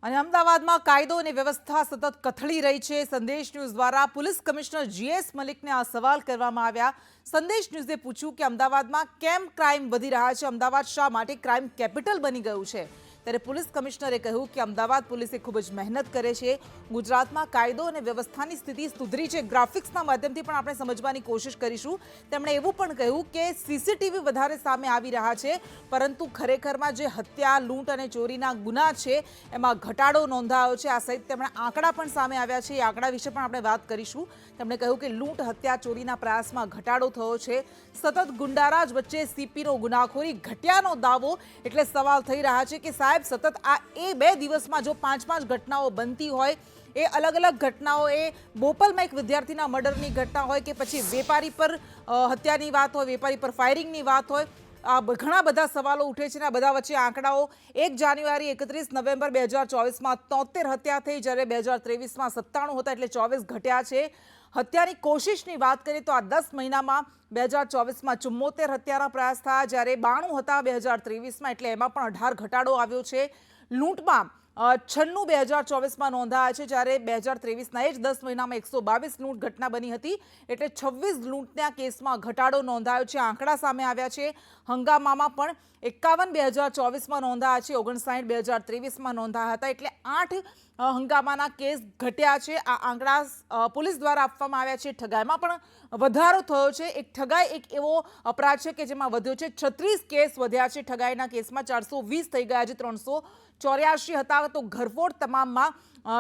અને અમદાવાદમાં કાયદો અને વ્યવસ્થા સતત કથળી રહી છે। સંદેશ ન્યૂઝ દ્વારા પોલીસ કમિશનર જીએસ મલિકને આ સવાલ કરવામાં આવ્યા। સંદેશ ન્યૂઝે પૂછ્યું કે અમદાવાદમાં કેમ ક્રાઇમ વધી રહ્યા છે, અમદાવાદ શા માટે ક્રાઇમ કેપિટલ બની ગયું છે। ત્યારે પોલીસ કમિશનરે કહ્યું કે અમદાવાદ પોલીસે ખૂબ જ મહેનત કરે છે। ગુજરાતમાં કાયદો અને વ્યવસ્થાની સ્થિતિ સુધરી છે। ગ્રાફિક્સના માધ્યમથી પણ આપણે સમજવાની કોશિશ કરીશું। તેમણે એવું પણ કહ્યું કે સીસીટીવી વધારે સામે આવી રહ્યા છે, પરંતુ ખરેખરમાં જે હત્યા, લૂંટ અને ચોરીના ગુના છે એમાં ઘટાડો નોંધાયો છે। આ સહિત તેમણે આંકડા પણ સામે આવ્યા છે, એ આંકડા વિશે પણ આપણે વાત કરીશું। તેમણે કહ્યું કે લૂંટ, હત્યા, ચોરીના પ્રયાસમાં ઘટાડો થયો છે। સતત ગુંડારાજ વચ્ચે સીપીનો ગુનાખોરી ઘટ્યાનો દાવો, એટલે સવાલ થઈ રહ્યા છે કે સાહેબ સતત આ બે દિવસમાં જો 5-5 ઘટનાઓ બનતી હોય, એ અલગ અલગ ઘટનાઓ, એ બોપલમાં એક વિદ્યાર્થીના મર્ડરની ઘટના હોય કે પછી વેપારી પર હત્યાની વાત હોય, વેપારી પર ફાયરિંગની વાત હોય, ઘણા બધા સવાલો ઉઠે છે। આ બધા વચ્ચે આંકડાઓ 1 જાન્યુઆરી 31 નવેમ્બર 2024માં 73 હત્યા થઈ, જ્યારે 2023માં 97 હતા, એટલે 24 ઘટ્યા છે। હત્યાની કોશિશની વાત કરીએ તો આ 10 મહિનામાં 2024માં 74 હત્યાના પ્રયાસ થયા, જ્યારે 92 હતા 2023માં, એટલે એમાં પણ 18 ઘટાડો આવ્યો છે। લૂંટમાં 96 2024માં નોંધાયા છે, જ્યારે 2023ના એ જ 10 મહિનામાં 122 લૂંટ ઘટના બની હતી, એટલે 26 લૂંટના કેસમાં ઘટાડો નોંધાયો છે। આંકડા સામે આવ્યા છે। હંગામામાં પણ 51 2024માં નોંધાયા છે, 59 2023માં નોંધાયા હતા, એટલે 8 હંગામાના કેસ ઘટ્યા છે। આ આંકડા પોલીસ દ્વારા આપવામાં આવ્યા છે। ઠગાઈમાં પણ વધારો થયો છે। ઠગાઈ એક એવો અપરાધ છે કે જેમાં વધ્યો છે, 36 કેસ વધ્યા છે। ઠગાઈના કેસમાં 420 થઈ ગયા છે, 384 હતા, તો ઘરફોડ તમામમાં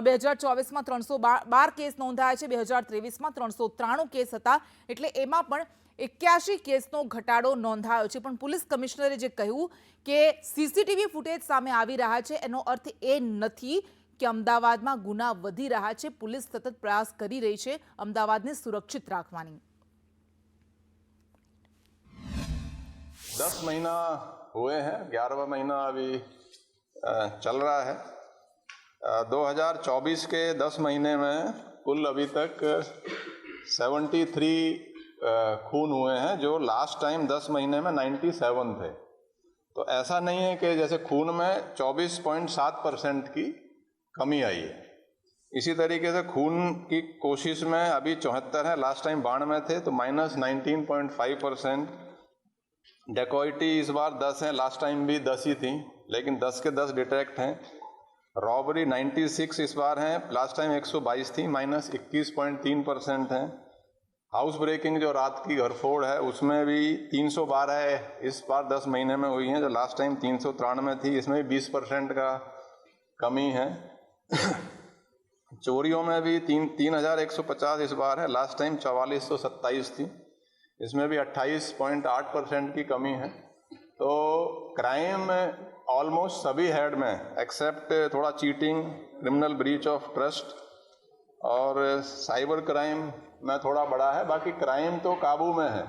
2024માં 312 કેસ નોંધાયા છે, 2023માં 393 કેસ હતા, એટલે એમાં પણ 81 કેસનો ઘટાડો નોંધાયો છે। પણ પોલીસ કમિશનરે જે કહ્યું કે સીસીટીવી ફૂટેજ સામે આવી રહ્યા છે, એનો અર્થ એ નથી કે અમદાવાદમાં ગુના વધી રહ્યા છે। પોલીસ સતત પ્રયાસ કરી રહી છે અમદાવાદને સુરક્ષિત રાખવાની। 10 महीना हुए हैं, 11वां महीना अभी चल रहा है। 2024 के 10 महीने में कुल अभी तक 73 खून हुए हैं, जो लास्ट टाइम 10 महीने में 97 थे। तो ऐसा नहीं है कि जैसे खून में 24.7% की कमी आई है। इसी तरीके से खून की कोशिश में अभी 74 है, लास्ट टाइम 92 में थे, तो -19.5%। डेकॉइटी इस बार 10 है, लास्ट टाइम भी 10 ही थी, लेकिन 10 के 10 डिटेक्ट हैं। रॉबरी 96 इस बार हैं, लास्ट टाइम 122 थी, -21.3% हैं। हाउस ब्रेकिंग जो रात की घरफोड़ है, उसमें भी 312 इस बार 10 महीने में हुई हैं, जो लास्ट टाइम 393 थी, इसमें भी 20% का कमी है। चोरियों में भी 3150 इस बार है, लास्ट टाइम 4427 थी, इसमें भी 28.8% की कमी है। तो क्राइम ऑलमोस्ट सभी हेड में, एक्सेप्ट थोड़ा cheating, criminal breach of trust और साइबर क्राइम में थोड़ा बड़ा है, बाकी क्राइम तो काबू में है।